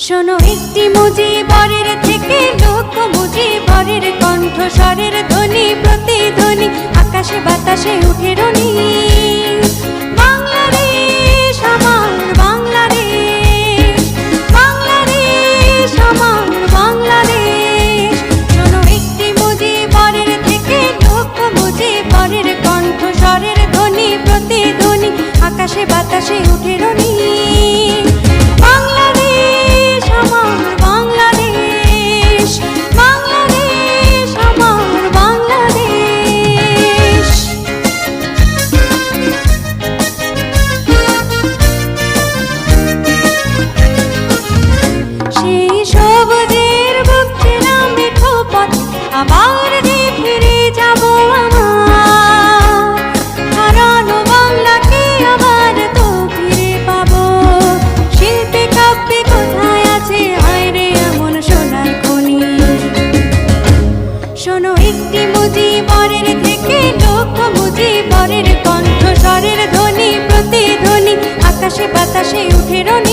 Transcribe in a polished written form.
শোনো একটি মুজিবরের থেকে লোক মুজিবরের কণ্ঠস্বরের ধ্বনি প্রতিধ্বনি আকাশে বাতাসে উঠে রনি। বাংলাদেশ আমার বাংলাদেশ, বাংলাদেশ আমার বাংলাদেশ। শোনো একটি মুজিবরের থেকে লোক মুজিবরের কণ্ঠস্বরের ধ্বনি প্রতিধ্বনি আকাশে বাতাসে উঠে রনি। আবার যে ফিরে যাব আমার হারানো বাংলাকে আবার তো ফিরে পাবো। শিল্পে কাব্যে কোথায় আছে হায় রে এমন সোনার খনি। শোনো একটি মুজিবরের থেকে লোক মুজিবরের কণ্ঠস্বরের ধ্বনি প্রতিধ্বনি আকাশে বাতাসে উঠে রনি।